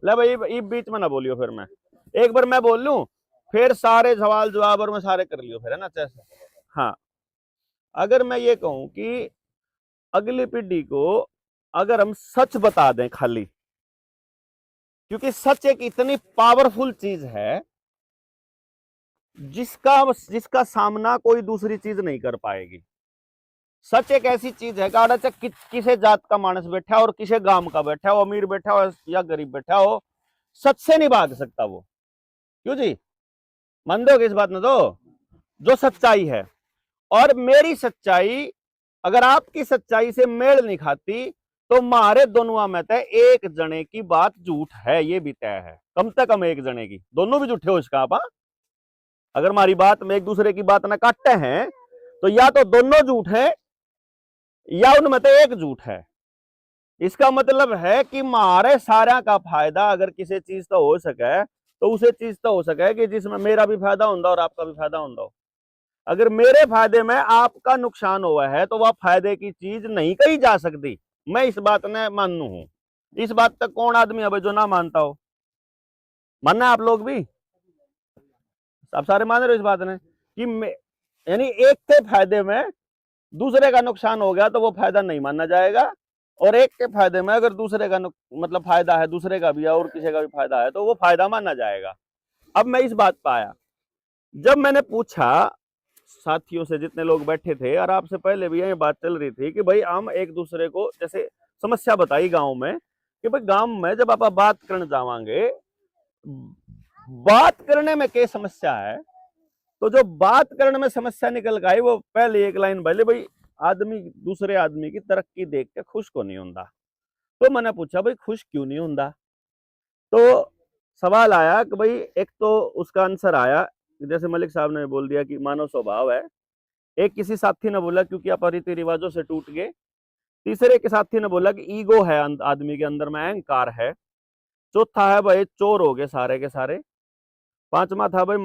ले भाई ये बीच में ना बोलियो, फिर मैं एक बार मैं बोल लूं, फिर सारे सवाल जवाब और मैं सारे कर लियो फिर, है ना जैसे। हाँ, अगर मैं ये कहूं कि अगली पीढ़ी को अगर हम सच बता दें खाली, क्योंकि सच एक इतनी पावरफुल चीज है जिसका जिसका सामना कोई दूसरी चीज नहीं कर पाएगी। सच एक ऐसी चीज है कि किसे जात का मानस बैठा हो और किसे गांव का बैठा हो, अमीर बैठा हो या गरीब बैठा हो, सच से नहीं भाग सकता वो। क्यों जी, मान दोगे इस बात में? तो जो सच्चाई है, और मेरी सच्चाई अगर आपकी सच्चाई से मेल नहीं खाती तो मारे दोनों में तय एक जने की बात झूठ है, ये भी तय है। कम से कम एक जने की, दोनों भी झूठे हो इसका आप। अगर हमारी बात में एक दूसरे की बात ना काटते हैं तो या तो दोनों झूठ है या उनमें तो एक झूठ है। इसका मतलब है कि मारे सारा का फायदा अगर किसी चीज तो हो सके तो उसे चीज तो हो सके कि जिसमें मेरा भी फायदा होता और आपका भी फायदा होता हो। अगर मेरे फायदे में आपका नुकसान हुआ है तो वह फायदे की चीज नहीं कही जा सकती। मैं इस बात में मानू हूं। इस बात तक कौन आदमी है जो ना मानता हो? मानना आप लोग भी, आप सारे मान रहे हो इस बात ने कि यानी एक के फायदे में दूसरे का नुकसान हो गया तो वो फायदा नहीं माना जाएगा, और एक के फायदे में अगर दूसरे का मतलब फायदा है, दूसरे का भी और किसी का भी फायदा है, तो वो फायदा माना जाएगा। अब मैं इस बात पर आया, जब मैंने पूछा साथियों से जितने लोग बैठे थे, और आपसे पहले भी ये बात चल रही थी कि भाई हम एक दूसरे को जैसे समस्या बताई गांव में कि भाई गांव में जब आप बात करने जावांगे, बात करने में क्या समस्या है, तो जो बात करने में समस्या निकल गई वो पहले एक लाइन बोले, भाई आदमी दूसरे आदमी की तरक्की देख के खुश को नहीं होता। तो मैंने पूछा भाई खुश क्यों नहीं होता? तो सवाल आया कि भाई एक तो उसका आंसर आया जैसे मलिक साहब ने बोल दिया कि मानव स्वभाव है। एक किसी साथी ने बोला क्योंकि आप रीति रिवाजों से टूट गए। तीसरे के साथी ने बोला कि ईगो है आदमी के अंदर में, अहंकार है। चौथा है भाई चोर हो गए सारे के सारे। पांचवा था भाई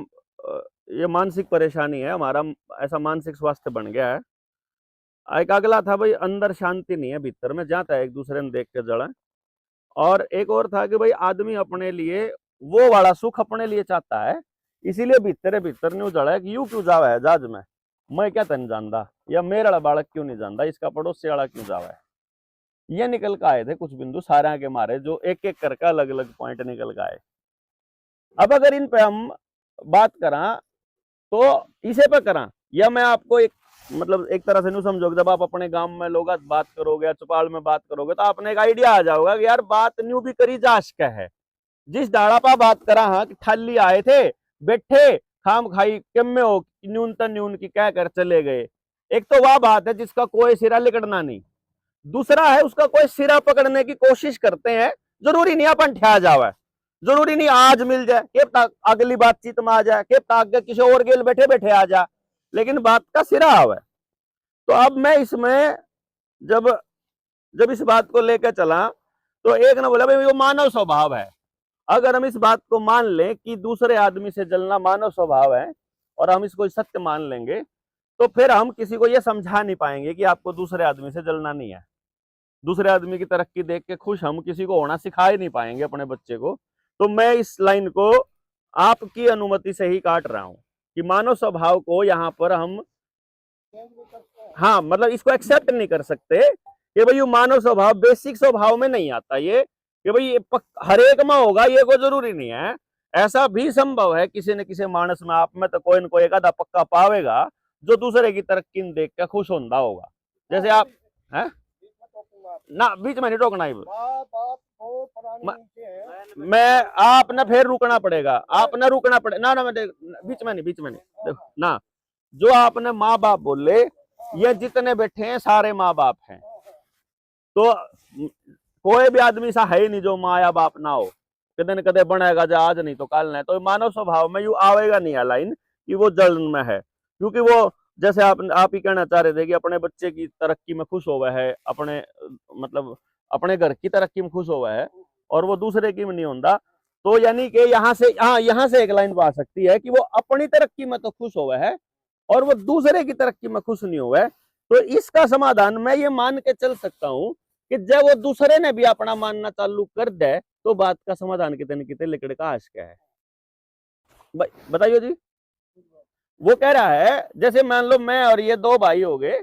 ये मानसिक परेशानी है हमारा, ऐसा मानसिक स्वास्थ्य बन गया है। एक अगला था भाई अंदर शांति नहीं है, भीतर में जाता है एक दूसरे ने देख के जड़ा। और एक और था कि भाई आदमी अपने लिए वो वाला सुख अपने लिए चाहता है, इसीलिए भीतर भीतर न्यू जड़ा है कि यू क्यों जावा है जहाज में, मैं क्या तन जानता, या मेरा बालक क्यों नहीं जानता, इसका पड़ोसी वाला क्यों जावा है। ये निकल के आए थे कुछ बिंदु सारे के मारे, जो एक एक करके अलग अलग पॉइंट निकल के आए। अब अगर इन पे हम बात करा तो इसे पे करा, या मैं आपको एक मतलब एक तरह से नहीं समझोगे, जब आप अपने गांव में लोग बात करोगे, चौपाल में बात करोगे, तो आपने एक आइडिया आ जाओगा कि यार बात न्यू भी करी जा सके है। जिस डाड़ा पा बात करा हाँ कि ठाली आए थे बैठे खाम खाई किम में हो न्यूनतम न्यून की कह कर चले गए। एक तो वह बात है जिसका कोई सिरा लिकड़ना नहीं, दूसरा है उसका कोई सिरा पकड़ने की कोशिश करते हैं। जरूरी नहीं अपन ठा जावे, जरूरी नहीं आज मिल जाए के अगली बातचीत में आ जाए, के आगे किसी और गेल बैठे बैठे आ जा, लेकिन बात का सिरा आवे। तो अब मैं इसमें जब जब इस बात को लेकर चला तो एक ने बोला भाई वो मानव स्वभाव है। अगर हम इस बात को मान लें कि दूसरे आदमी से जलना मानव स्वभाव है और हम इसको सत्य मान लेंगे, तो फिर हम किसी को यह समझा नहीं पाएंगे कि आपको दूसरे आदमी से जलना नहीं है। दूसरे आदमी की तरक्की देख के खुश हम किसी को होना सिखा ही नहीं पाएंगे अपने बच्चे को। तो मैं इस लाइन को आपकी अनुमति से ही काट रहा हूं कि मानव स्वभाव को यहाँ पर हम हाँ मतलब इसको एक्सेप्ट नहीं कर सकते कि भाई ये मानव स्वभाव बेसिक स्वभाव में नहीं आता, ये कि भाई ये हर एक में होगा ये कोई जरूरी नहीं है। ऐसा भी संभव है किसी न किसी मानस में आप में तो कोई न कोई एक आधा पक्का पावेगा जो दूसरे की तरक्की देख के खुश होता होगा। जैसे आप है ना, बीच में नहीं टोकना ही मैं आपने फिर रुकना पड़ेगा, आपने रुकना पड़ेगा ना मैं बीच में नहीं देखो ना, जो आपने माँ बाप बोले ये जितने बैठे हैं सारे माँ बाप हैं। तो कोई भी आदमी सा है नहीं जो माँ या बाप ना हो, कदे न कदे बनेगा जो आज नहीं तो कल नहीं। तो मानव स्वभाव में यू आवेगा नहीं आ लाइन कि वो जलन में है, क्योंकि वो जैसे आप ही कहना चाह रहे थे कि अपने बच्चे की तरक्की में खुश हुआ है, अपने मतलब अपने घर की तरक्की में खुश हुआ है और वो दूसरे की में नहीं होता। तो यानी कि यहाँ से एक लाइन आ सकती है कि वो अपनी तरक्की में तो खुश हुआ है और वो दूसरे की तरक्की में खुश नहीं हुआ है। तो इसका समाधान मैं ये मान के चल सकता हूं कि जब वो दूसरे ने भी अपना मानना चालू कर दे तो बात का समाधान कितने न कितने लिकड़ का आश क्या है। बताइए जी। वो कह रहा है जैसे मान लो मैं और ये दो भाई हो गए,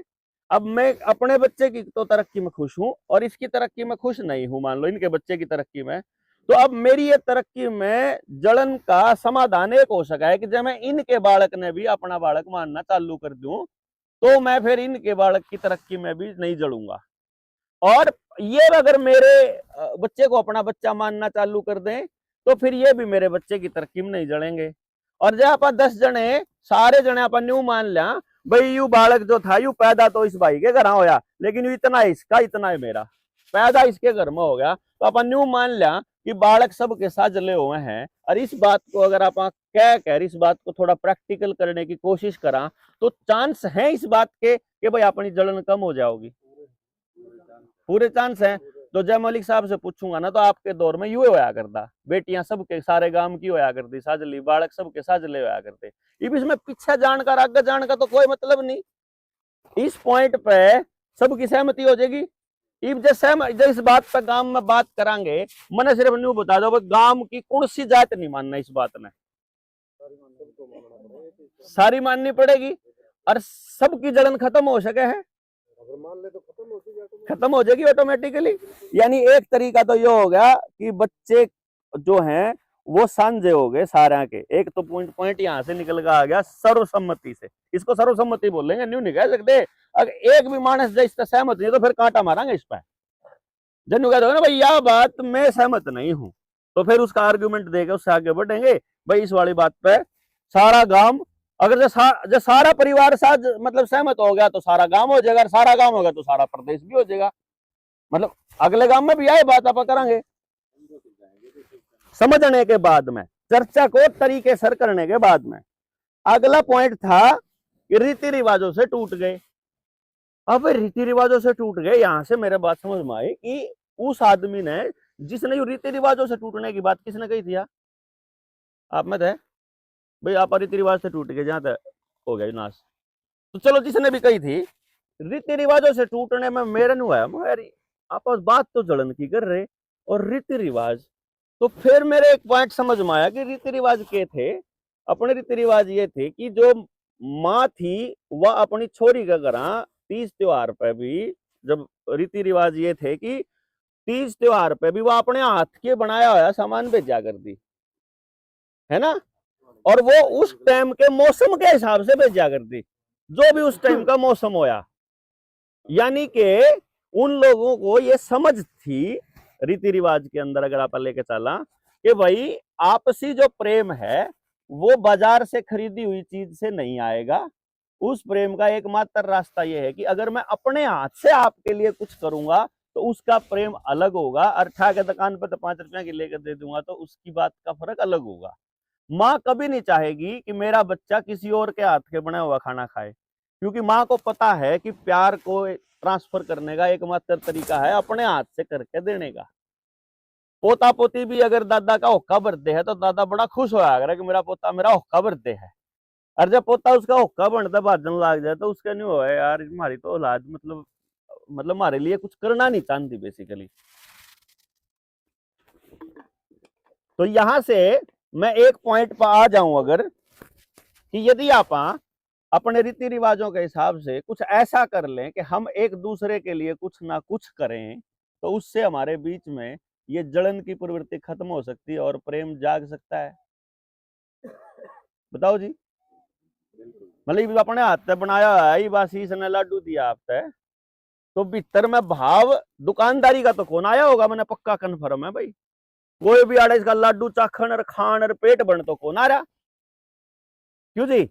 अब मैं अपने बच्चे की तो तरक्की में खुश हूं और इसकी तरक्की में खुश नहीं हूं, मान लो इनके बच्चे की तरक्की में, तो अब मेरी ये तरक्की में जलन का समाधान एक हो सका है कि जब मैं इनके बालक ने भी अपना बालक मानना चालू कर दूं तो मैं फिर इनके बालक की तरक्की में भी नहीं जलूंगा। और ये अगर मेरे बच्चे को अपना बच्चा मानना चालू कर दें तो फिर ये भी मेरे बच्चे की तरक्की में नहीं जड़ेंगे। और जब आप 10 जने सारे जने अपन न्यू मान लिया भाई यू बालक जो था यू पैदा तो इस भाई के घर होया लेकिन यू इतना इसका इतना है मेरा, पैदा इसके घर में हो गया, तो अपन न्यू मान लिया कि बालक सबके साथ जले हुए हैं। और इस बात को अगर आप कह कर इस बात को थोड़ा प्रैक्टिकल करने की कोशिश करा तो चांस है इस बात के कि भाई अपनी जलन कम हो जाओगी, पूरे चांस हैं। तो जय मलिक साहब से पूछूंगा ना तो आपके दौर में यू होया करता, बेटियां सबके सारे गांव की होया करती साजली, बालक सबके साजले होया करते। इब इसमें पीछे जानकर आगे जाने का तो कोई मतलब नहीं, इस पॉइंट पे सबकी सहमति हो जाएगी। इब जब इस बात पे गांव में बात करांगे मैंने सिर्फ न्यू बता दो गांव की कौन सी जात नहीं मानना, इस बात ने सारी माननी पड़ेगी और सबकी जलन खत्म हो सके है, मान ले तो खत्म हो जाएगी ऑटोमेटिकली। यानी एक तरीका तो ये हो गया कि बच्चे जो हैं वो सांझे हो गए सारे के, एक तो पॉइंट यहाँ से निकल कर आ गया सर्वसम्मति से, इसको सर्वसम्मति बोलेंगे, न्यू नहीं कह सकते। अगर एक भी मानस जो इससे सहमत नहीं तो फिर कांटा मारेंगे इस पर, जन्नू कहते हो ना भाई यह बात मैं सहमत नहीं हूं तो फिर उसका आर्ग्यूमेंट देकर उससे आगे बढ़ेंगे। भाई इस वाली बात पे सारा गांव अगर जो सारा परिवार साथ मतलब सहमत हो गया तो सारा गांव हो जाएगा, सारा गांव होगा तो सारा प्रदेश भी हो जाएगा। मतलब अगले गांव में भी आए बात आप करेंगे समझने के बाद में, चर्चा को तरीके सर करने के बाद में। अगला पॉइंट था कि रीति रिवाजों से टूट गए। अब रीति रिवाजों से टूट गए, यहां से मेरे बात समझ में आई कि उस आदमी ने जिसने रीति रिवाजों से टूटने की बात किसने कही थी आप में थे भाई, आप रीति रिवाज से टूट गए जहां तक हो गया नाश, तो चलो जिसने भी कही थी रीति रिवाजों से टूटने में मेरे नु है आप बात तो जलन की कर रहे और रीति रिवाज, तो फिर मेरे एक पॉइंट समझ में आया कि रीति रिवाज के थे। अपने रीति रिवाज ये थे कि जो माँ थी वह अपनी छोरी का घर तीज त्योहार पे भी, जब रीति रिवाज ये थे कि तीज त्योहार पे भी वह अपने हाथ के बनाया हुआ सामान भेजा करती है ना, और वो उस टाइम के मौसम के हिसाब से भेजा करती जो भी उस टाइम का मौसम होया। यानी कि उन लोगों को ये समझ थी रीति रिवाज के अंदर अगर आप लेके चला कि भाई आपसी जो प्रेम है वो बाजार से खरीदी हुई चीज से नहीं आएगा, उस प्रेम का एकमात्र रास्ता ये है कि अगर मैं अपने हाथ से आपके लिए कुछ करूंगा तो उसका प्रेम अलग होगा, और ठा के दुकान पर तो 5 रुपया की लेकर दे दूंगा तो उसकी बात का फर्क अलग होगा। माँ कभी नहीं चाहेगी कि मेरा बच्चा किसी और के हाथ के बना हुआ खाना खाए, क्योंकि माँ को पता है कि प्यार को ट्रांसफर करने का एकमात्र तरीका है अपने हाथ से करके देने का। पोता पोती भी अगर दादा का हुक्का भरते है तो दादा बड़ा खुश होया अगर कि मेरा पोता मेरा हुक्का भरते है, और जब पोता उसका हुक्का बनता भाजन लग जाए तो उसका नहीं हो यार हमारी तो औलाद मतलब हमारे लिए कुछ करना नहीं चाहती बेसिकली। तो यहां से मैं एक पॉइंट पर आ जाऊं अगर कि यदि आप अपने रीति रिवाजों के हिसाब से कुछ ऐसा कर लें कि हम एक दूसरे के लिए कुछ ना कुछ करें तो उससे हमारे बीच में ये जलन की प्रवृत्ति खत्म हो सकती है और प्रेम जाग सकता है। बताओ जी, मतलब अपने हाथ से बनाया है बस इसने लाडू दिया आपसे तो भीतर में भाव दुकानदारी का तो कौन आया होगा, मैंने पक्का कन्फर्म है भाई कोई भी आड़े इसका लाडू चाखन और खान और पेट बन तो कौन आ रहा, क्यों जी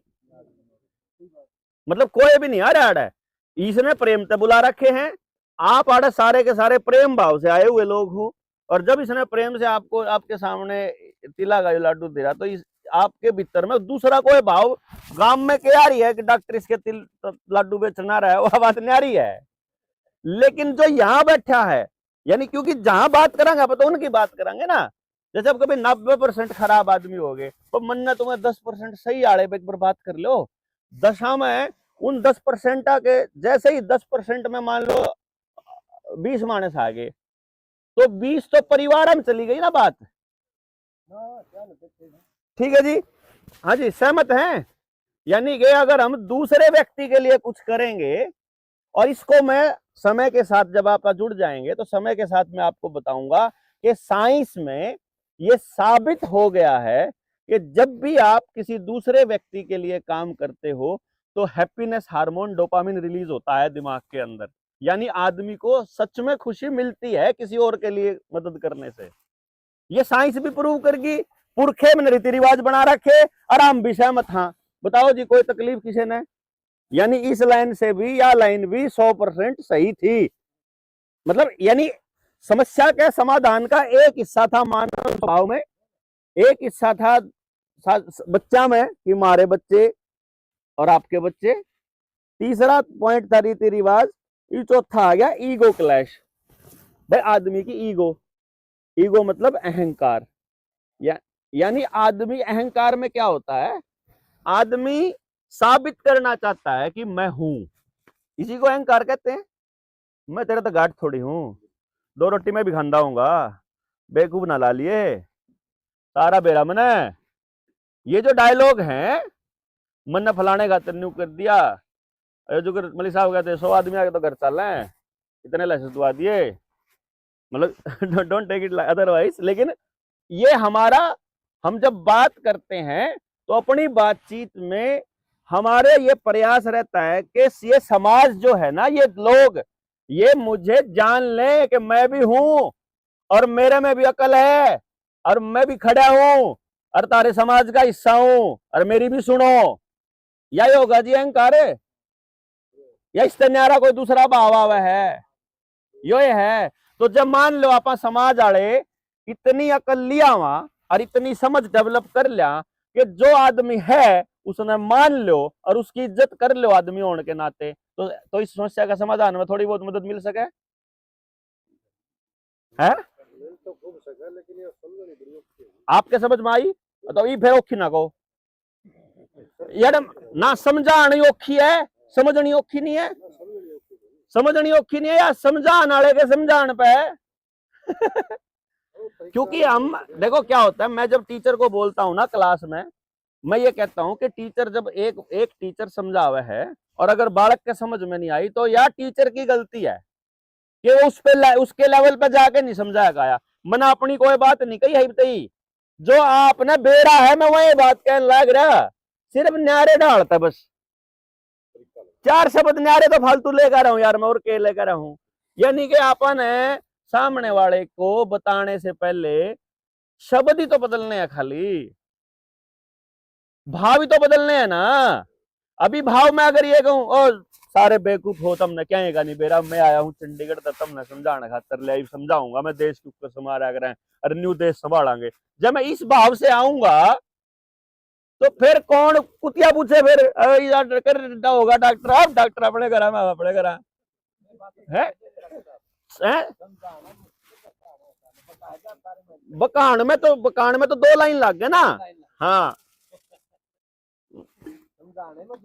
मतलब कोई भी नहीं आ रहा आड़ा, इसने प्रेम से बुला रखे हैं। आप आड़े सारे के सारे प्रेम भाव से आए हुए लोग हो और जब इसने प्रेम से आपको आपके सामने तिला का लाडू दे रहा तो इस आपके भीतर में दूसरा कोई भाव गांव में क्या रही है कि डॉक्टर इसके तिल लाडू बेचना रहा है वह बात न्यारी है। लेकिन जो यहाँ बैठा है यानी क्योंकि जहां बात करेंगे आप तो उनकी बात करेंगे ना, जैसे अब कभी 90% खराब आदमी हो गए तो मन ने तुम्हें 10% सही आड़े पे एक बार बात कर लो, दशा में उन 10% के जैसे ही 10% में मान लो 20 मानस आ गए, तो 20 तो परिवार में चली गई ना बात। ठीक है जी, हाँ जी, सहमत हैं? यानी कि अगर हम दूसरे व्यक्ति के लिए कुछ करेंगे, और इसको मैं समय के साथ जब आप जुड़ जाएंगे तो समय के साथ मैं आपको बताऊंगा कि साइंस में ये साबित हो गया है कि जब भी आप किसी दूसरे व्यक्ति के लिए काम करते हो तो हैप्पीनेस हार्मोन डोपामिन रिलीज होता है दिमाग के अंदर, यानी आदमी को सच में खुशी मिलती है किसी और के लिए मदद करने से। ये साइंस भी प्रूव करगी। पुरखे में रीति रिवाज बना रखे और हम भी सहमत। हाँ बताओ जी, कोई तकलीफ किसी ने? यानी इस लाइन से भी या लाइन भी 100% सही थी। मतलब यानी समस्या के समाधान का एक हिस्सा था मानव स्वभाव में, एक हिस्सा था बच्चा में कि हमारे बच्चे और आपके बच्चे, तीसरा पॉइंट था रीति रिवाज, चौथा आ गया ईगो क्लैश। भाई आदमी की ईगो, ईगो मतलब अहंकार, यानी आदमी अहंकार में क्या होता है, आदमी साबित करना चाहता है कि मैं हूं, इसी को अहंकार कहते हैं। मैं तेरा तो गाठ थोड़ी हूं, 2 रोटी में भी खांदा हूंगा, बेवकूफ ना ला लिए, सारा बेरा मन है। ये जो डायलॉग हैं, मन ने फलाने खातर न्यू कर दिया, जो मलिक साहब कहते 100 आदमी आके तो घर चल रहे हैं, इतने लाइसेंस दुआ दिए, मतलब डोंट टेक इट अदरवाइज। लेकिन ये हमारा, हम जब बात करते हैं तो अपनी बातचीत में हमारे ये प्रयास रहता है कि ये समाज जो है ना, ये लोग, ये मुझे जान ले कि मैं भी हूं और मेरे में भी अकल है और मैं भी खड़ा हूं और तारे समाज का हिस्सा हूं और मेरी भी सुनो। यही होगा जी अहंकार, या इससे न्यारा कोई दूसरा भाव आवा है? यो है। तो जब मान लो आप समाज आले इतनी अकल लिया वहां और इतनी समझ डेवलप कर लिया कि जो आदमी है उसने मान लो और उसकी इज्जत कर लो आदमी होने के नाते, तो इस समस्या का समाधान में थोड़ी बहुत मदद मिल सके है? आपके समझ में आई? तो ये फिर औखी ना कहो यार, ना समझानी औखी है, समझनी औखी नहीं है, समझनी औखी नहीं है यार, समझाने वाले के समझाने पे क्योंकि हम देखो क्या होता है, मैं जब टीचर को बोलता हूं ना क्लास में, मैं ये कहता हूं कि टीचर जब एक टीचर समझावे है और अगर बालक के समझ में नहीं आई तो यार टीचर की गलती है कि वो उसके लेवल पे जाके नहीं समझाया गया। मैंने अपनी कोई बात नहीं कही है बताई, जो आपने बेरा है मैं वही बात कहने लग रहा, सिर्फ न्यारे डालता, बस 4 शब्द न्यारे तो फालतू लेकर रहा हूं यार मैं, और के लेकर हूं। यानी कि अपन सामने वाले को बताने से पहले शब्द ही तो बदलने हैं, खाली भाव ही तो बदलने हैं ना। अभी भाव में अगर ये कहूं और सारे बेवकूफ हो तुमने क्या है नहीं बेरा, मैं आया हूं चंडीगढ़ तक तुमने समझाने खातर ले समझाऊंगा, मैं देश के ऊपर समारा करें अरे न्यू देश संभालांगे, जब मैं इस भाव से आऊंगा तो फिर कौन कुतिया पूछे, फिर होगा डॉक्टर, आप डॉक्टर अपने घर में अपने घर है? बकान में तो 2 लाइन लग गए ना। हाँ,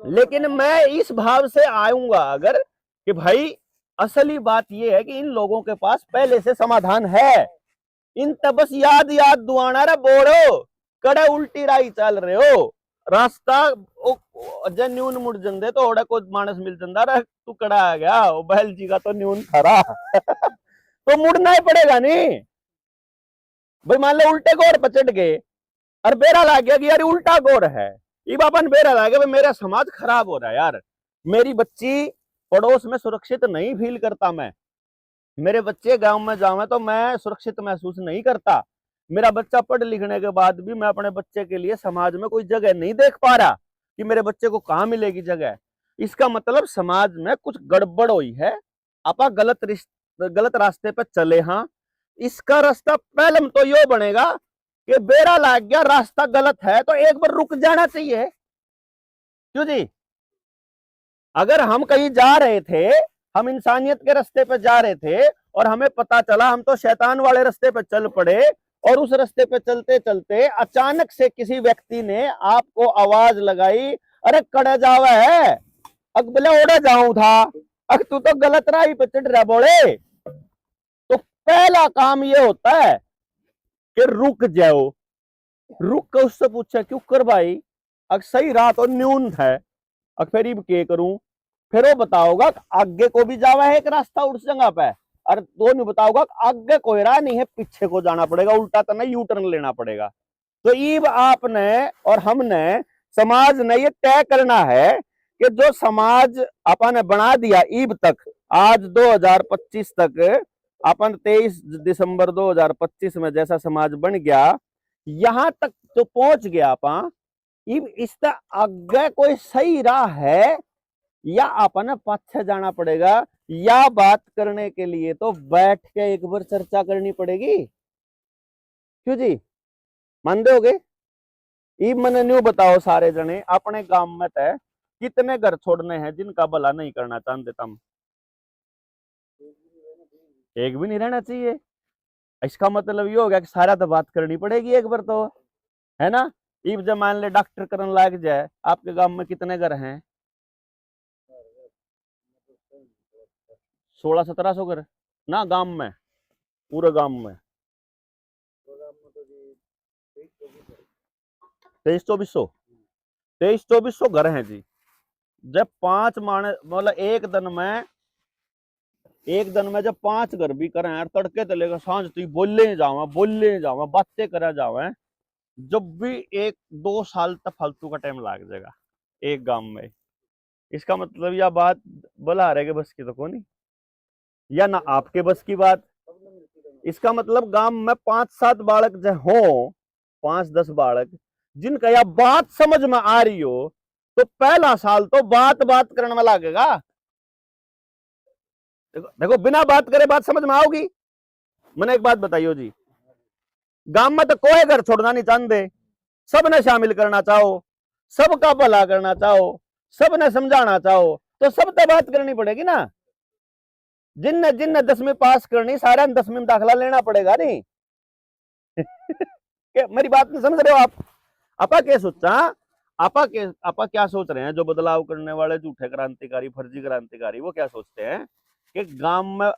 लेकिन मैं इस भाव से आऊंगा अगर कि भाई असली बात यह है कि इन लोगों के पास पहले से समाधान है, इन तब बस याद दुआना रे बोलो, कड़े उल्टी राही चल रहे हो, रास्ता न्यून मुड़ जंदे तो ओड़ा को मानस मिल जंदा रे, तू कड़ा आ गया बैल जी का तो न्यून खरा तो मुड़ना ही पड़ेगा नहीं भाई। मान लो उल्टे गोर पर चढ़ गए और बेरा लग गया कि यार उल्टा गोर है, ये बापन बेरा लग गया मेरा समाज खराब हो रहा है यार, मेरी बच्ची पड़ोस में सुरक्षित नहीं फील करता, मैं मेरे बच्चे गांव में जावे तो मैं सुरक्षित महसूस नहीं करता, मेरा बच्चा पढ़ लिखने के बाद भी मैं अपने बच्चे के लिए समाज में कोई जगह नहीं देख पा रहा कि मेरे बच्चे को कहां मिलेगी जगह। इसका मतलब समाज में कुछ गड़बड़ हुई है, आपा गलत रास्ते पर चले। हाँ, इसका रास्ता पहले तो यो बनेगा कि बेरा लाग गया रास्ता गलत है तो एक बार रुक जाना चाहिए, क्यों जी? अगर हम कहीं जा रहे थे, हम इंसानियत के रास्ते पे जा रहे थे और हमें पता चला हम तो शैतान वाले रास्ते पे चल पड़े और उस रास्ते पे चलते चलते अचानक से किसी व्यक्ति ने आपको आवाज लगाई, अरे कड़े जावा है, अक बोले ओढ़े जाऊं था, अक तू तो गलत राही पे चढ़ रहा बोले, पहला काम ये होता है कि रुक जाओ। रुक कर उससे पूछा क्यों कर भाई, अगर सही रात और न्यून है, अगर फिर इब के करूं, फिर वो बताओगा आगे को भी जावा है एक रास्ता उस जगह पे, और वो नहीं बताओगा आगे कोई राह नहीं है, पीछे को जाना पड़ेगा, उल्टा तो नहीं यू टर्न लेना पड़ेगा। तो ईब आपने और हमने, समाज ने ये तय करना है कि जो समाज अपन ने बना दिया ईब तक, आज 2025 तक, अपन 23 दिसंबर 2025 में जैसा समाज बन गया, यहां तक जो पहुंच गया अपन, ईब इससे आगे कोई सही राह है या अपन पाछे जाना पड़ेगा, या बात करने के लिए तो बैठ के एक बार चर्चा करनी पड़ेगी। क्यों जी, मान दोगे? ई मैंने न्यू बताओ सारे जने, अपने गांव में तय कितने घर छोड़ने हैं जिनका भला नहीं करना चाहते तुम? एक भी नहीं रहना चाहिए। इसका मतलब ये हो गया कि सारा तो बात करनी पड़ेगी एक बार तो, है ना? इब जब मान ले डॉक्टर करने लग जाए, आपके गांव में कितने घर हैं? 1600-1700 घर ना गांव में, पूरे गांव में 2300-2400, 2300-2400 घर हैं जी। जब 5 माने मतलब एक दिन में जब 5 घर भी करें यार, तड़के तो लेकर सांझ तक बोले जावा बातें करा जावे, जब भी 1-2 साल तक फालतू का टाइम लग जाएगा एक गांव में। इसका मतलब यह बात बोला रहे के बस की तो कौन, या ना आपके बस की बात। इसका मतलब गांव में 5-7 बालक जो हो, 5-10 बालक जिनका यह बात समझ में आ रही हो, तो पहला साल तो बात करने में लगेगा। देखो बिना बात करे बात समझ में आओगी? मैंने एक बात बताइयो जी, गांव में तो कोई घर छोड़ना नहीं चाहते, सबने शामिल करना चाहो, सबका भला करना चाहो, सबने समझाना चाहो, तो सब तो बात करनी पड़ेगी ना। जिनने जिनने 10वीं पास करनी, सारे 10वीं में दाखिला लेना पड़ेगा नहीं। मेरी बात नहीं समझ रहे हो आप? आपा क्या सोचा, आपा क्या सोच रहे हैं? जो बदलाव करने वाले झूठे क्रांतिकारी, फर्जी क्रांतिकारी, वो क्या सोचते हैं कि गांव में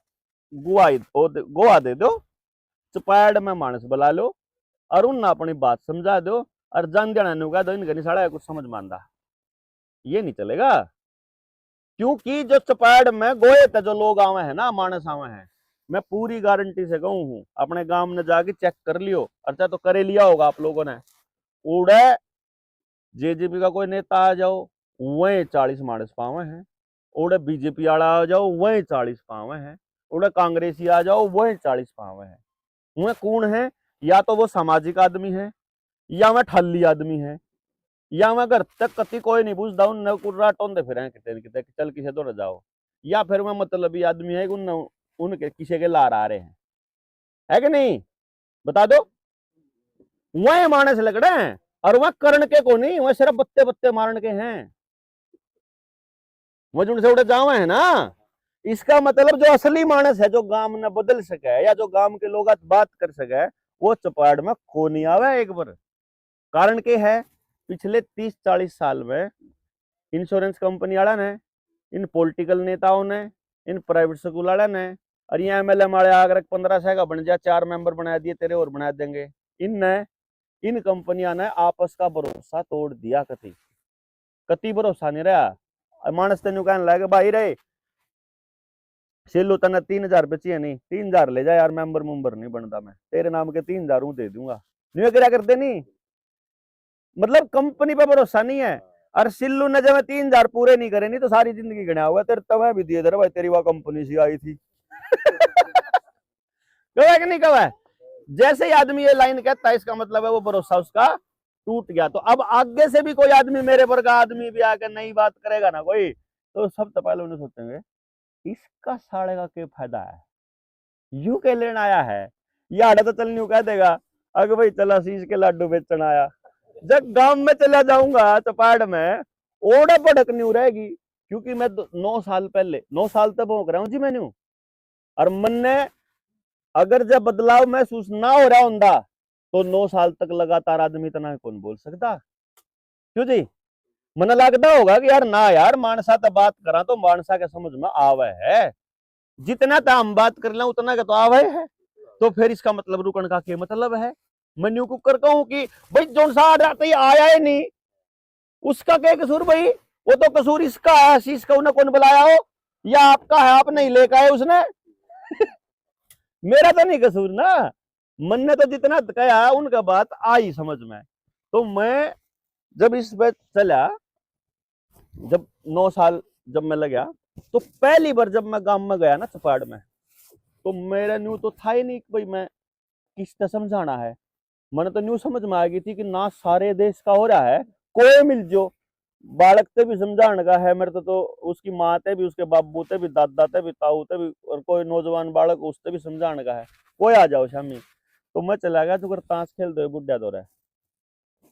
गोवा दे दो, चपाड़ में मानस बुला लो और उन अपनी बात समझा दो, और जान देना कह दो इनका नहीं साड़ा कुछ समझ मानदा। ये नहीं चलेगा, क्योंकि जो चपाड़ में गोए थे जो लोग आवे हैं ना, मानस आवे हैं, मैं पूरी गारंटी से कहूं हूं, अपने गांव में जाके चेक कर लियो, अच्छा तो करे लिया होगा आप लोगों ने, उड़े जेजेपी का कोई नेता आ जाओ वही 40 मानस पावे हैं, उड़े बीजेपी वाला आ जाओ वही 40 पावे हैं, उड़े कांग्रेसी आ जाओ वही 40 पावे हैं। वह कौन है? या तो वो सामाजिक आदमी है, या वह ठल्ली आदमी है, या वह घर तक कति कोई नहीं पूछता, उन कुर्रा टोंदे फिर कितने कितने चल किसे तो जाओ, या फिर वह मतलब आदमी है उन उनके किसी के लार आ रहे हैं, है कि नहीं? बता दो। वह मानस लगड़े हैं, और वह करण के को नहीं, वह सिर्फ बत्ते बत्ते मारन के हैं, वह जुड़ से उड़े जावे है ना। इसका मतलब जो असली मानस है, जो गांव ने बदल सके या जो गांव के लोग बात कर सके, वो चपाड़ में खो नहीं आवे एक बार। कारण के है, पिछले 30-40 साल में इंश्योरेंस कंपनी वाला ने, इन पॉलिटिकल नेताओं ने, इन प्राइवेट स्कूल वाला ने, और ये एमएलए मारे आकर 1500 का बन जा, 4 मेंबर बना दिए तेरे और बना देंगे, इन कंपनियां ने आपस का भरोसा तोड़ दिया। कति भरोसा नहीं रहा। मानस तेन कहने लगे भाई रे सिल्लू तने 3000 रुपये चाहिए, नहीं 3000 ले जा यार, मेंबर मुंबर नहीं बनता, मैं तेरे नाम के 3000 दे दूंगा, नहीं क्या करते नहीं, मतलब कंपनी पे भरोसा नहीं है। और सिल्लू ने जब 3000 पूरे नहीं करे, नहीं तो सारी जिंदगी गणा हुआ तेरे, तब भी दिए दे भाई, तेरी वह कंपनी सी आई थी। कहा कि नहीं कहा? जैसे ही आदमी ये लाइन कहता है, इसका मतलब है वो भरोसा उसका टूट गया। तो अब आगे से भी कोई आदमी, मेरे पर का आदमी भी आकर नई बात करेगा ना कोई, तो सब तो पहले उन्हें सोचेंगे इसका साढ़े का क्या फायदा है, यू के लेना आया है, या आड़ा तो चल न्यू कह देगा अगर भाई चला शीश के लाडू बेचन आया। जब गांव में चला जाऊंगा चपाड़ में, ओड़ा पड़क न्यू रहेगी, क्योंकि मैं 9 साल पहले, 9 साल तक भोंक रहा हूं जी मैंने, और मन ने अगर जब बदलाव महसूस ना हो रहा होता, तो 9 साल तक लगातार आदमी इतना कौन बोल सकता? क्यों जी? मन लगता होगा कि यार ना यार, मानसा तो बात करा तो मानसा के समझ में आवे है, जितना तो हम बात कर लें उतना का तो आवे है। तो फिर इसका मतलब रुकन का क्या मतलब है? मैं न्यू कुकर कहूं कि भाई जो सा आते ही आया ही नहीं, उसका क्या कसूर भाई? वो तो कसूर इसका है, शीश का उन्हें कौन बुलाया हो, या आपका है, आप नहीं लेकर आए उसने। मेरा तो नहीं कसूर ना। मन ने तो जितना कहा उनका बात आई समझ में। तो मैं जब इस पे चला, जब 9 साल जब मैं लगा, तो पहली बार जब मैं गांव में गया ना चपाड़ में, तो मेरा न्यू तो था ही नहीं कि भाई मैं किसने समझाना है। मैंने तो न्यू समझ में आ गई थी कि ना सारे देश का हो रहा है, कोई मिल जो बालक ते भी समझाने का है मेरे तो उसकी माँ ते भी, उसके बाबू ते भी, दादा ते भी, ताऊ ते भी, और कोई नौजवान बालक उससे भी समझाने का है, कोई आ जाओ शामी। तो मैं चला गया, तो ताश खेल दो बुढ़िया दो रहे।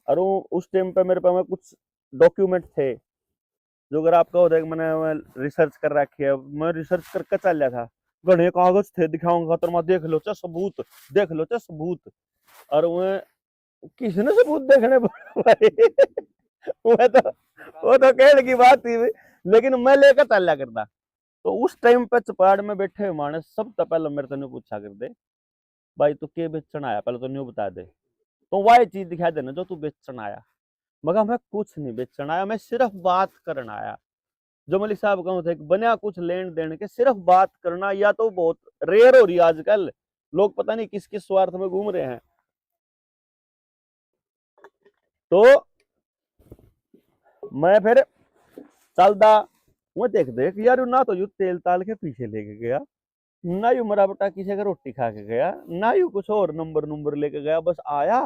और उस टाइम पे मेरे पास में कुछ डॉक्यूमेंट थे, जो अगर आपका होता है कि मैंने रिसर्च कर रखी है, मैं रिसर्च करके चल लिया था। घने कागज थे, दिखाऊंगा तो मैं देख लो चा सबूत, देख लो चा सबूत। और वह किसी ने सबूत देखने वह तो वो तो कहने की बात थी, लेकिन मैं लेकर चल लिया करता। तो उस टाइम पे चपाड़ में बैठे हुए मानस सब तो पहले मेरे तो पूछा कर दे, भाई तू के बेचन आया, पहले तो न्यू बता दे, तो वह चीज दिखा देना जो तू बेचन आया। मगर मैं कुछ नहीं बेचन आया, मैं सिर्फ बात करना आया। जो मलिक साहब कहूँ थे बनिया कुछ लेन देन के, सिर्फ बात करना, या तो बहुत रेयर हो रही है आजकल। लोग पता नहीं किस किस स्वार्थ में घूम रहे हैं। तो मैं फिर चलदा, वो देख देख यार ना तो यू तेल ताल के पीछे लेके गया, ना यू मरा बटा किसी का रोटी खा के गया, ना यू कुछ और नंबर नंबर लेके गया, बस आया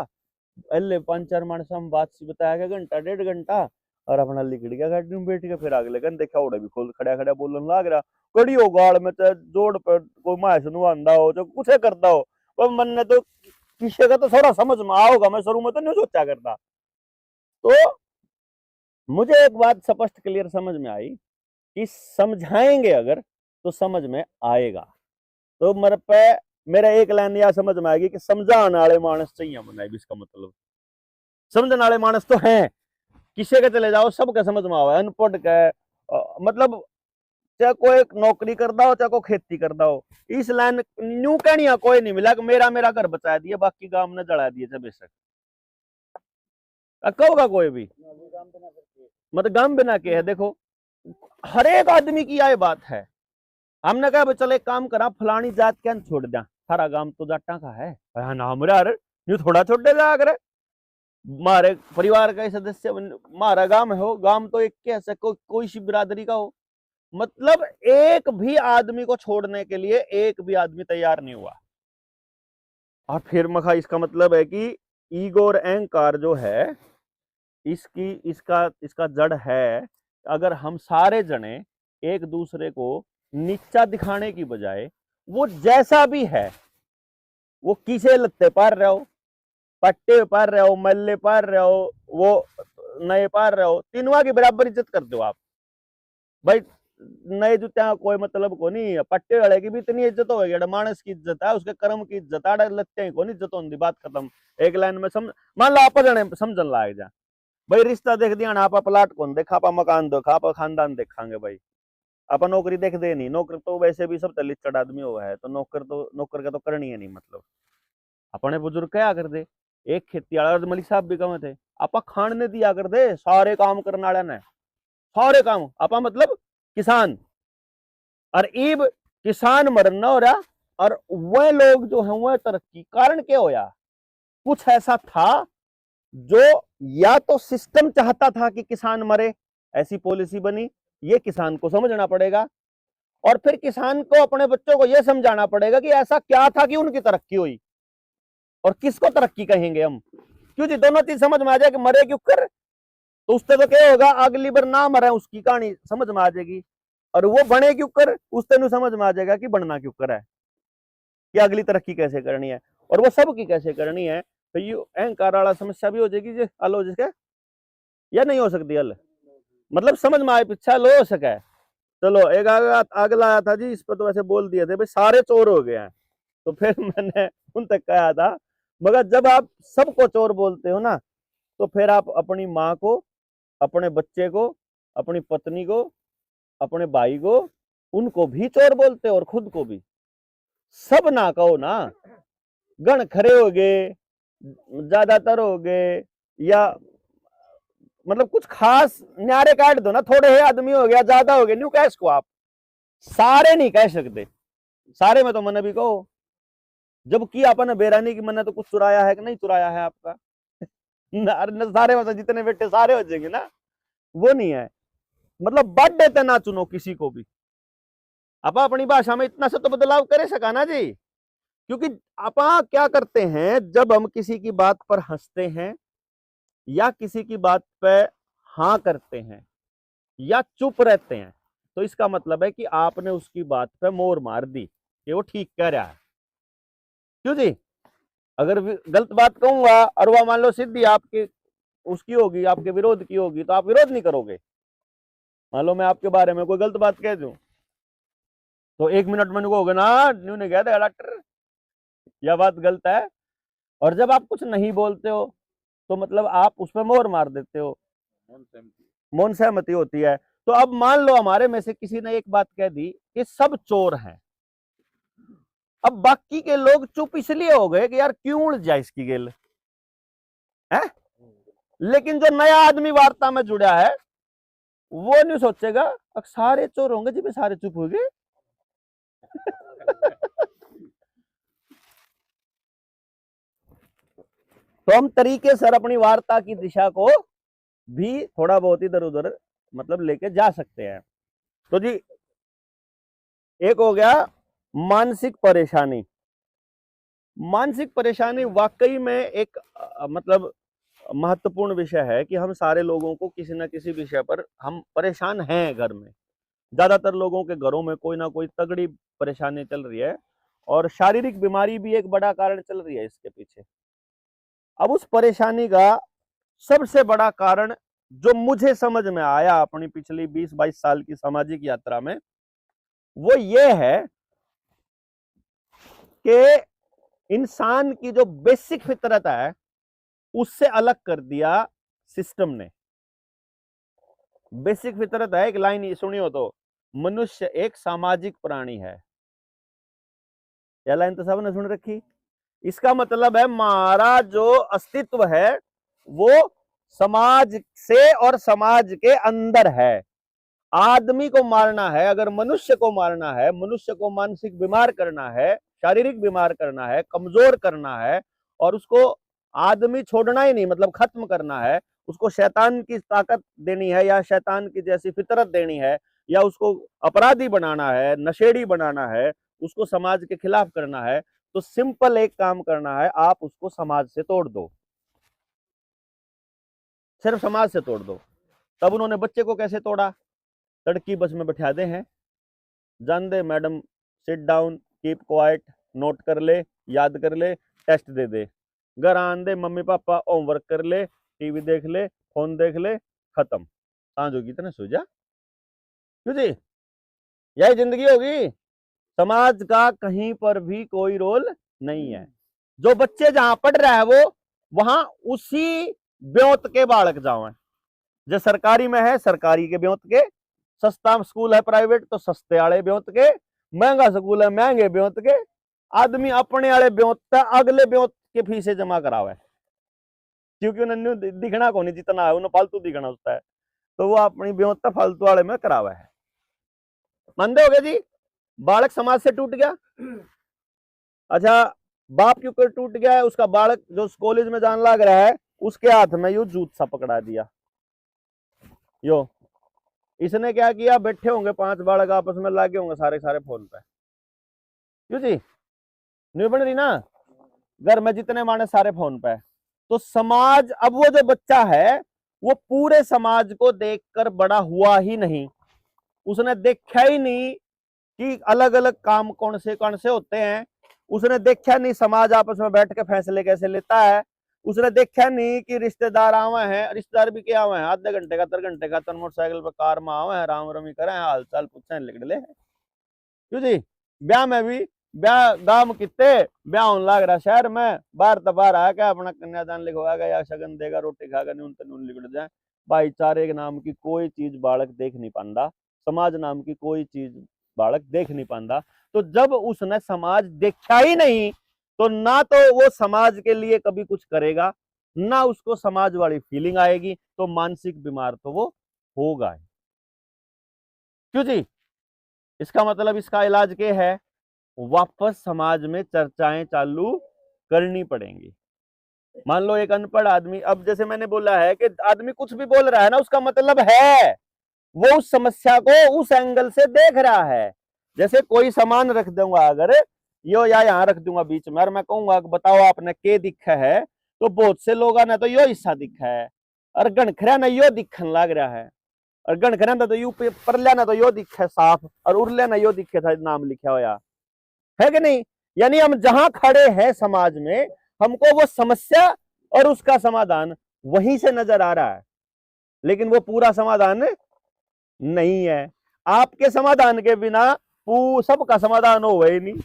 अल्ले 5-4 मानस हम बात सी बताया गया, घंटा 1.5 घंटा, और अपना लिकड़ गया गाड़ी में बैठ के। फिर अगले दिन देखा उड़े भी खोल खड़ा खड़ा बोलन लाग रहा, कड़ी हो गाड़ में चाहे जोड़ पर कोई माए सुनवांदा हो, जो कुछ करता हो, पर मन ने तो किसी का तो थोड़ा समझ में आओगा, मैं शुरू में तो नहीं सोचा करता। तो मुझे एक बात स्पष्ट क्लियर समझ में आई कि समझाएंगे अगर तो समझ में आएगा। तो मेरे पे मेरा एक लाइन यह समझ में आएगी कि समझाने वाले मानस चाहिए मनाए भी, इसका मतलब समझने वाले मानस तो हैं, किसी के चले जाओ सबके समझ में आवे, अनपढ़ के मतलब चाहे कोई नौकरी करता हो, चाहे कोई खेती करता हो, इस लाइन न्यू कहनी कोई नहीं मिला कि मेरा मेरा घर बचा दिए बाकी गांव ने जला दिए थे बेशक, कहोगा कोई भी, मतलब गांव बिना के है। देखो हर एक आदमी की यह बात है। हमने कहा चल एक काम करा, फलानी जात क्या छोड़ दिया, सारा गांव तो जाटा का है, ना हमारे यार न्यू थोड़ा छोड़ दे जा अगर मारे परिवार का सदस्य मारा गांव हो, गांव तो एक कैसे कोई सी बिरादरी का हो, मतलब एक भी आदमी को छोड़ने के लिए एक भी आदमी तैयार नहीं हुआ। और फिर मखा इसका मतलब है कि ईगो और अहंकार जो है, इसकी इसका इसका जड़ है। अगर हम सारे जने एक दूसरे को नीचा दिखाने की बजाय, वो जैसा भी है, वो किसे लत्ते पार रहे हो, पट्टे पार रहे हो, मल्ले पार रहे हो, वो नए पार रहे हो, तीनों की बराबर इज्जत कर दो आप भाई। नए जूते कोई मतलब को नहीं, पट्टे वाले की भी इतनी इज्जत होगी, मानस की इज्जत है, उसके कर्म की इज्जत है, लत्ते को नहीं इज्जत होती, बात खत्म। एक लाइन में समझ मान लो आप जने समझन लाग जा भाई, रिश्ता देख दिया ना, आप प्लाट कौन देखा, आप मकान देखा, आप खानदान देखांगे भाई, आप नौकरी देख दे नहीं, नौकर तो वैसे भी सब तलिचड़ आदमी हुआ है, तो नौकर का तो करनी है नहीं, मतलब अपने बुजुर्ग क्या कर दे, एक खेती वाला मलिक साहब भी कम थे, आप खान ने दिया कर दे सारे काम करने वाला ने, सारे काम आप मतलब किसान, और ईब किसान मरना हो रहा, और वह लोग जो है वह तरक्की, कारण क्या होया, कुछ ऐसा था जो या तो सिस्टम चाहता था कि किसान मरे, ऐसी पॉलिसी बनी, ये किसान को समझना पड़ेगा, और फिर किसान को अपने बच्चों को यह समझाना पड़ेगा कि ऐसा क्या था कि उनकी तरक्की हुई, और किसको तरक्की कहेंगे हम, क्यों जी दोनों चीज समझ में आ जाए कि मरे क्यों कर, तो उससे तो क्या होगा, अगली बार ना मरे उसकी कहानी समझ में आ जाएगी, और वो बने क्यों कर उससे समझ में आ जाएगा कि बनना क्यों कर है, कि अगली तरक्की कैसे करनी है, और वो सबकी कैसे करनी है। तो ये अहंकार वाला समस्या भी हो जाएगी जी हल हो जिसके, या नहीं हो सकती हल, मतलब समझ में आए पीछा लो हो सके। चलो एक अगला आया था जी, इस पर तो वैसे बोल दिए थे भाई सारे चोर हो गए हैं, तो फिर मैंने उन तक कहा था, मगर जब आप सबको चोर बोलते हो ना, तो फिर आप अपनी माँ को, अपने बच्चे को, अपनी पत्नी को, अपने भाई को, उनको भी चोर बोलते और खुद को भी। सब ना कहो ना, गण खरे हो गए, ज्यादातर हो गए, या मतलब कुछ खास न्यारे काट दो ना, थोड़े ही आदमी हो गया, ज्यादा हो गए, न्यू कह इसको आप, सारे नहीं कह सकते। सारे में तो मन भी कहो, जबकि आपने बेरानी की मन तो कुछ चुराया है कि नहीं चुराया है आपका। सारे मतलब जितने बेटे सारे हो जाएंगे ना, वो नहीं है। मतलब बर्थडे पे ना चुनो किसी को भी। आप अपनी भाषा में इतना सा तो बदलाव करे सका ना जी, क्योंकि आप क्या करते हैं, जब हम किसी की बात पर हंसते हैं या किसी की बात पे हाँ करते हैं या चुप रहते हैं, तो इसका मतलब है कि आपने उसकी बात पे मोहर मार दी कि वो ठीक कह रहा है। क्यों जी? अगर गलत बात कहूंगा और वह मान लो सिद्धि आपके उसकी होगी, आपके विरोध की होगी, तो आप विरोध नहीं करोगे। मान लो मैं आपके बारे में कोई गलत बात कह दूं, तो 1 मिनट में कहोगे ना, न्यू ने कहा था डॉक्टर यह बात गलत है। और जब आप कुछ नहीं बोलते हो तो मतलब आप उस पर मोहर मार देते हो, मौन सहमति होती है। तो अब मान लो हमारे में से किसी ने एक बात कह दी कि सब चोर हैं, अब बाकी के लोग चुप इसलिए हो गए कि यार क्यों उड़ जाए इसकी गेल है। लेकिन जो नया आदमी वार्ता में जुड़ा है वो नहीं सोचेगा अब सारे चोर होंगे जी, सारे चुप हो गए। तो हम तरीके से अपनी वार्ता की दिशा को भी थोड़ा बहुत इधर उधर मतलब लेके जा सकते हैं। तो जी एक हो गया मानसिक परेशानी। मानसिक परेशानी वाकई में एक मतलब महत्वपूर्ण विषय है कि हम सारे लोगों को किसी न किसी विषय पर हम परेशान हैं। घर में ज्यादातर लोगों के घरों में कोई ना कोई तगड़ी परेशानी चल रही है, और शारीरिक बीमारी भी एक बड़ा कारण चल रही है इसके पीछे। अब उस परेशानी का सबसे बड़ा कारण जो मुझे समझ में आया अपनी पिछली 20-22 साल की सामाजिक यात्रा में, वो ये है कि इंसान की जो बेसिक फितरत है उससे अलग कर दिया सिस्टम ने। बेसिक फितरत है, एक लाइन सुनियो तो, मनुष्य एक सामाजिक प्राणी है। यह लाइन तो सबने सुन रखी। इसका मतलब है हमारा जो अस्तित्व है वो समाज से और समाज के अंदर है। आदमी को मारना है, अगर मनुष्य को मारना है, मनुष्य को मानसिक बीमार करना है, शारीरिक बीमार करना है, कमजोर करना है, और उसको आदमी छोड़ना ही नहीं मतलब खत्म करना है, उसको शैतान की ताकत देनी है या शैतान की जैसी फितरत देनी है, या उसको अपराधी बनाना है, नशेड़ी बनाना है, उसको समाज के खिलाफ करना है, तो सिंपल एक काम करना है, आप उसको समाज से तोड़ दो, सिर्फ समाज से तोड़ दो। तब उन्होंने बच्चे को कैसे तोड़ा? लड़की बस में बैठा दे हैं, जान दे madam, sit down, keep quiet, note कर ले, याद कर ले, टेस्ट दे दे, घर आन दे, मम्मी पापा होमवर्क कर ले, टीवी देख ले, फोन देख ले, खत्म, सांझ होगी इतने सो जा। क्यों जी? यही जिंदगी होगी। समाज का कहीं पर भी कोई रोल नहीं है। जो बच्चे जहां पढ़ रहा है वो वहां उसी ब्योत के बालक जाओ, जो सरकारी में है सरकारी के ब्योत के, सस्ता स्कूल है प्राइवेट तो सस्ते वाले ब्योत के, महंगा स्कूल है महंगे ब्योत के। आदमी अपने वाले ब्योत अगले ब्योत के फीसे जमा करावे, क्योंकि उन्हें दिखना को नहीं जितना है, उन्हें फालतू दिखना होता है, तो वो अपनी ब्योत फालतू वाले में करावा है। मानते हो गए जी? बालक समाज से टूट गया। अच्छा, बाप के ऊपर टूट गया है, उसका बालक जो कॉलेज में जान लग रहा है उसके हाथ में यू जूत सा पकड़ा दिया। यो इसने क्या किया, बैठे होंगे 5 बालक आपस में लागे होंगे सारे सारे फोन पे। क्यों जी? नहीं बन रही ना, घर में जितने माने सारे फोन पे। तो समाज, अब वो जो बच्चा है वो पूरे समाज को देखकर बड़ा हुआ ही नहीं, उसने देखा ही नहीं कि अलग अलग काम कौन से होते हैं, उसने देखा नहीं समाज आपस में बैठ के फैसले कैसे लेता है, उसने देखा नहीं कि रिश्तेदार आवे हैं, रिश्तेदार भी क्या आवे हैं, आधे घंटे का 3 घंटे का मोटरसाइकिल पर कार में आवे हैं, राम रमी करें, हाल चाल पूछे लिख ले। क्यों जी? ब्याह में भी, ब्याह गांव कितने ब्याह होने लग रहा शहर में, बाहर तो बाहर आया अपना कन्यादान लिखवाएगा या शगन देगा, रोटी खाएगा, न्यून तून लिखट जाए। भाईचारे के नाम की कोई चीज बालक देख नहीं पाता, समाज नाम की कोई चीज बालक देख नहीं पाता। तो जब उसने समाज देखा ही नहीं तो ना तो वो समाज के लिए कभी कुछ करेगा, ना उसको समाज वाली फीलिंग आएगी, तो मानसिक बीमार तो वो होगा ही। क्यों जी? इसका मतलब इसका इलाज क्या है? वापस समाज में चर्चाएं चालू करनी पड़ेंगी। मान लो एक अनपढ़ आदमी, अब जैसे मैंने बोला है कि आदमी कुछ भी बोल रहा है ना, उसका मतलब है वो उस समस्या को उस एंगल से देख रहा है। जैसे कोई सामान रख दूंगा अगर यो या यहाँ रख दूंगा बीच में, और मैं कहूंगा बताओ आपने के दिखा है, तो बहुत से लोग ने तो यो हिस्सा दिखा है, और गणखरा ने यो दिखन लग रहा है, और गणखरा ने तो यू परल्या ने तो यो दिखा साफ, और उरल्या ने यो दिखे था नाम लिखा होया है कि नहीं। यानी हम जहां खड़े हैं समाज में, हमको वो समस्या और उसका समाधान वहीं से नजर आ रहा है, लेकिन वो पूरा समाधान नहीं है। आपके समाधान के बिना सबका समाधान हो ही नहीं।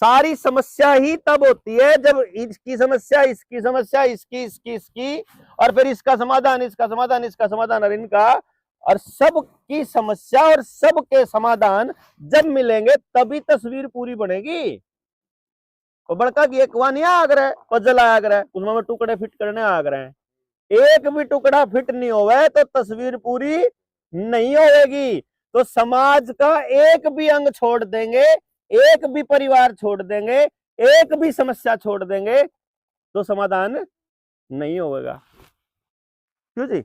सारी समस्या ही तब होती है जब इसकी समस्या, इसकी समस्या, इसकी इसकी इसकी, और फिर इसका समाधान, इसका समाधान, इसका समाधान, और इनका, और सबकी समस्या और सबके समाधान जब मिलेंगे तभी तस्वीर पूरी बनेगी। तो बड़का की एक वानी आग्रह पजल आग्रह उसमें टुकड़े फिट करने आग्रह, एक भी टुकड़ा फिट नहीं होवे तो तस्वीर पूरी नहीं होगी। तो समाज का एक भी अंग छोड़ देंगे, एक भी परिवार छोड़ देंगे, एक भी समस्या छोड़ देंगे तो समाधान नहीं होगा। क्यों जी?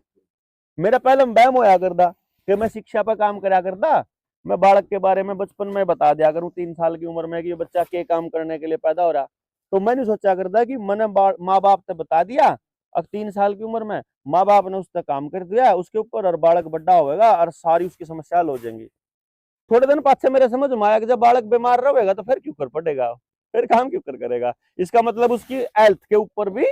मेरा पहले वहम होया करता कि मैं शिक्षा पर काम करा करता, मैं बालक के बारे में बचपन में बता दिया करूं 3 साल की उम्र में कि ये बच्चा के काम करने के लिए पैदा हो रहा। तो मैंने सोचा करता कि मैंने माँ बाप ने बता दिया, अब 3 साल की उम्र में माँ बाप ने उस पर काम कर दिया उसके ऊपर, और बालक बड़ा होगा और सारी उसकी समस्या हल हो जाएंगी। थोड़े दिन पाछे मेरे समझ में आया कि जब बालक बीमार रहेगा तो फिर क्यों कर पड़ेगा, फिर काम क्यों कर करेगा। इसका मतलब उसकी हेल्थ के ऊपर भी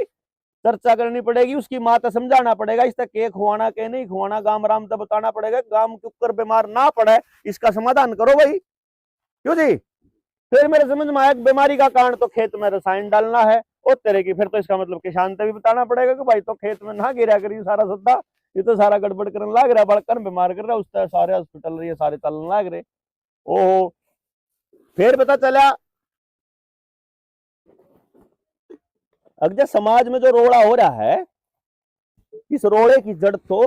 चर्चा करनी पड़ेगी, उसकी माँ तो समझाना पड़ेगा, इस तक के खुआना के नहीं खुआना, गाम राम तो बताना पड़ेगा, गाम के ऊपर बीमार ना पड़े इसका समाधान करो भाई। क्यों जी? फिर मेरे समझ में आया बीमारी का कारण तो खेत में रसायन डालना है और तेरे की, फिर तो इसका मतलब किसान से भी बताना पड़ेगा कि भाई तो खेत में ना गिरा करिए सारा सद्दा, ये तो सारा गड़बड़ करने लग रहा, बड़कर बीमार कर रहा, उस तरह सारे हॉस्पिटल रही सारे चलने लग रहे। ओहो, फिर पता चला अगर समाज में जो रोड़ा हो रहा है, इस रोड़े की जड़ तो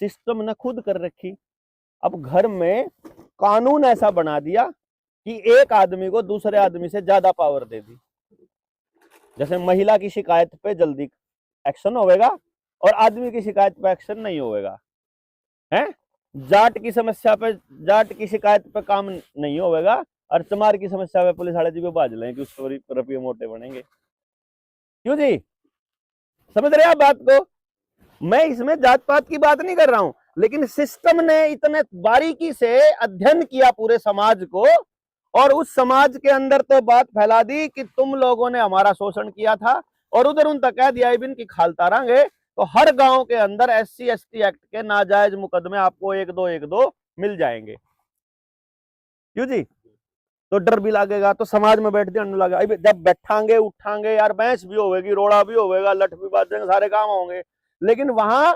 सिस्टम ने खुद कर रखी। अब घर में कानून ऐसा बना दिया कि एक आदमी को दूसरे आदमी से ज्यादा पावर दे दी। जैसे महिला की शिकायत पे जल्दी एक्शन होगा और आदमी की शिकायत पे एक्शन नहीं होगा, है। जाट की समस्या पे, जाट की शिकायत पे काम नहीं होगा, और चमार की समस्या पे पुलिस वाले जी को बाज लें कि उस पर रुपये मोटे बनेंगे। क्यों जी? समझ रहे आप बात को? मैं इसमें जात पात की बात नहीं कर रहा हूं, लेकिन सिस्टम ने इतने बारीकी से अध्ययन किया पूरे समाज को, और उस समाज के अंदर तो बात फैला दी कि तुम लोगों ने हमारा शोषण किया था, और उधर उन तक कह दिया बिन की खालता रंगे, तो हर गांव के अंदर SC ST एक्ट के नाजायज मुकदमे आपको एक दो मिल जाएंगे। क्यों जी? तो डर भी लगेगा, तो समाज में बैठ जाने लगा, जब बैठांगे उठांगे यार, भैंस भी होगी, रोड़ा भी होगा, लठ भी बाजेंगे, सारे काम होंगे, लेकिन वहां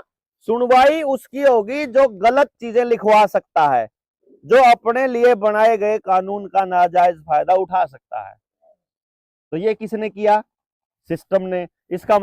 सुनवाई उसकी होगी जो गलत चीजें लिखवा सकता है, जो अपने लिए बनाए गए कानून का नाजायज फायदा उठा सकता है। तो ये किसने किया? सिस्टम ने। इसका